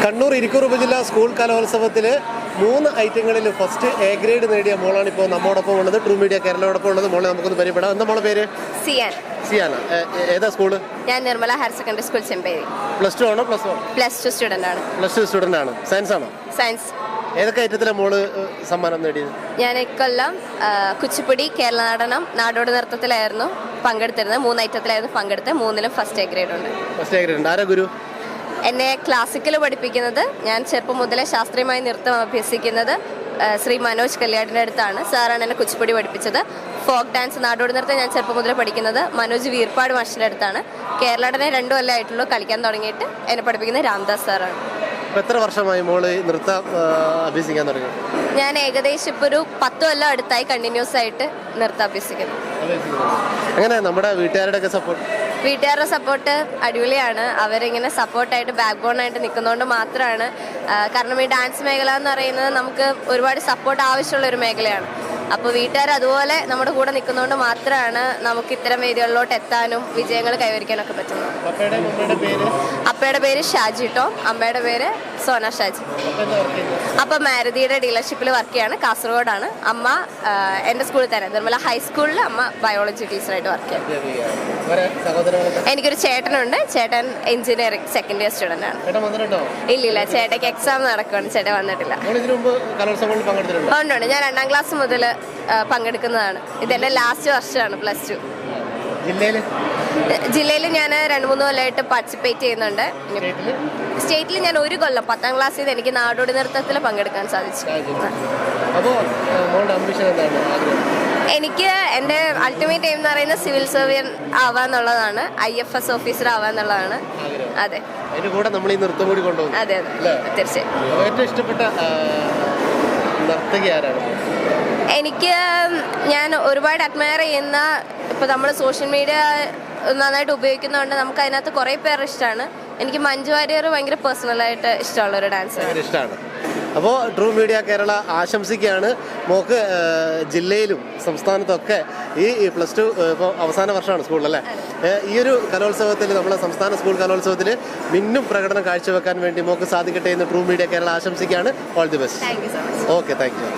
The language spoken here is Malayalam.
കണ്ണൂർ ഇരിക്കൂർ ഉപജില്ലാ സ്കൂൾ കലോത്സവത്തിൽ 3 ഐറ്റങ്ങളിൽ ഫസ്റ്റ് എ ഗ്രേഡ് നേടിയ മോളാണ് ഇപ്പോൾ നമ്മോടൊപ്പം ഉള്ളത്. ട്രൂ മീഡിയ കേരളയോടൊപ്പം ഉള്ളത്. മോളെ നമുക്കൊന്ന് പരിചയപ്പെടാം. എന്താ മോളെ പേര്? സിയാന. ഏതാ സ്കൂള്? ഞാൻ Nirmala higher secondary school Chemperi. +2 ആണോ +1? +2 സ്റ്റുഡന്റ് ആണ്. +2 സ്റ്റുഡന്റ് ആണ്. സയൻസ് ആണോ? സയൻസ്. ഏതൊക്കെ ഐറ്റത്തിലാണ് മോള് സമ്മാനം നേടിയത്? ഞാൻ ഇക്കൊല്ലം കുച്ചിപ്പുടി, കേരള നടനം, നാടോടി നൃത്തത്തിലായിരുന്നു പങ്കെടുത്തിരുന്നത്. 3 ഐറ്റത്തിലായിരുന്നു പങ്കെടുത്തത്. 3ലും ഫസ്റ്റ് എ ഗ്രേഡ് ഉണ്ട്. ഫസ്റ്റ് എ ഗ്രേഡ് ഉണ്ട്. ആരാ ഗുരു? എന്നെ ക്ലാസിക്കൽ പഠിപ്പിക്കുന്നത്, ഞാൻ ചെറുപ്പം മുതലേ ശാസ്ത്രീയമായി നൃത്തം അഭ്യസിക്കുന്നത് ശ്രീ മനോജ് കല്യാടിൻ്റെ അടുത്താണ്. സാറാണ് എന്നെ കുച്ചിപ്പുടി പഠിപ്പിച്ചത്. ഫോക്ക് ഡാൻസ്, നാടോടി നൃത്തം ഞാൻ ചെറുപ്പം മുതലേ പഠിക്കുന്നത് മനോജ് വീർപ്പാട് മാഷിൻ്റെ അടുത്താണ്. കേരള നടനെ 2 കൊല്ലമായിട്ടുള്ളൂ കളിക്കാൻ തുടങ്ങിയിട്ട്. എന്നെ പഠിപ്പിക്കുന്നത് രാംദാസ് സാറാണ്. എത്ര വർഷമായി മോള് നൃത്തം അഭ്യസിക്കാൻ തുടങ്ങി? ഞാൻ ഏകദേശം ഇപ്പോൾ ഒരു 10 കൊല്ലം അടുത്തായി കണ്ടിന്യൂസ് ആയിട്ട് നൃത്തം അഭ്യസിക്കുന്നു. അങ്ങനെ നമ്മുടെ വീട്ടുകാരുടെ സപ്പോർട്ട്? വീട്ടുകാരുടെ സപ്പോർട്ട് അടിപൊളിയാണ്. അവരിങ്ങനെ സപ്പോർട്ടായിട്ട് ബാക്ക് ബോണായിട്ട് നിൽക്കുന്നതുകൊണ്ട് മാത്രമാണ്. കാരണം ഈ ഡാൻസ് മേഖല എന്ന് പറയുന്നത് നമുക്ക് ഒരുപാട് സപ്പോർട്ട് ആവശ്യമുള്ള ഒരു മേഖലയാണ്. അപ്പോൾ വീട്ടുകാർ അതുപോലെ നമ്മുടെ കൂടെ നിൽക്കുന്നതുകൊണ്ട് മാത്രമാണ് നമുക്ക് ഇത്തരം വേദികളിലോട്ട് എത്താനും വിജയങ്ങൾ കൈവരിക്കാനൊക്കെ പറ്റുന്നത്. അപ്പയുടെ പേര് ഷാജി ടോം, അമ്മയുടെ പേര് സോന ഷാജി. അപ്പം മാരുതിയുടെ ഡീലർഷിപ്പിൽ വർക്ക് ചെയ്യാണ്. കാസർഗോഡാണ്. അമ്മ എൻ്റെ സ്കൂളിൽ തന്നെ, നിർമ്മല ഹൈസ്കൂളിൽ അമ്മ ബയോളജി ടീച്ചറായിട്ട് വർക്ക് ചെയ്യാണ്. എനിക്കൊരു ചേട്ടനുണ്ട്. ചേട്ടൻ എഞ്ചിനീയറിംഗ് സെക്കൻഡ് ഇയർ സ്റ്റുഡൻ്റ് ആണ്. ഇല്ലില്ല, ചേട്ടയ്ക്ക് എക്സാം നടക്കുകയാണ്. ചേട്ടൻ വന്നിട്ടില്ല. ഉണ്ട്. ഞാൻ 2ാം ക്ലാസ് മുതൽ പങ്കെടുക്കുന്നതാണ്. ഇതെൻ്റെ ലാസ്റ്റ് വർഷമാണ് +2. ജില്ലയിൽ ഞാൻ 2-3 കൊല്ലമായിട്ട് പാർട്ടിസിപ്പേറ്റ് ചെയ്യുന്നുണ്ട്. സ്റ്റേറ്റിൽ ഞാൻ 1 കൊല്ലം 10ാം ക്ലാസ്സിൽ നിന്ന് എനിക്ക് നാടോടി നൃത്തത്തിൽ പങ്കെടുക്കാൻ സാധിച്ചു. എനിക്ക് എൻ്റെ അൾട്ടിമേറ്റ് എയിം എന്ന് പറയുന്നത് സിവിൽ സർവീസ് ആവാന്നുള്ളതാണ്. IFS ഓഫീസർ ആവാന്നുള്ളതാണ്. അതെ, അതെ അതെ തീർച്ചയായും. എനിക്ക് ഞാൻ ഒരുപാട് അഡ്മയർ ചെയ്യുന്ന, ഇപ്പോൾ നമ്മൾ സോഷ്യൽ മീഡിയ നന്നായിട്ട് ഉപയോഗിക്കുന്നതുകൊണ്ട് നമുക്ക് അതിനകത്ത് കുറേ പേർ ഇഷ്ടമാണ്. എനിക്ക് മഞ്ജു വാര്യർ ഭയങ്കര പേഴ്സണലായിട്ട് ഇഷ്ടമുള്ളൊരു ഡാൻസർ ഇഷ്ടമാണ്. അപ്പോൾ ട്രൂ മീഡിയ കേരള ആശംസിക്കുകയാണ് മോക്ക് ജില്ലയിലും സംസ്ഥാനത്തൊക്കെ ഈ +2 ഇപ്പോൾ അവസാന വർഷമാണ് സ്കൂളിലല്ലേ, ഈ ഒരു കലോത്സവത്തിൽ, നമ്മളെ സംസ്ഥാന സ്കൂൾ കലോത്സവത്തിൽ മിന്നും പ്രകടനം കാഴ്ചവെക്കാൻ വേണ്ടി മോക്ക് സാധിക്കട്ടെ എന്ന് ട്രൂ മീഡിയ കേരള ആശംസിക്കുകയാണ്. All the best. Thank you so much. Okay, thank you.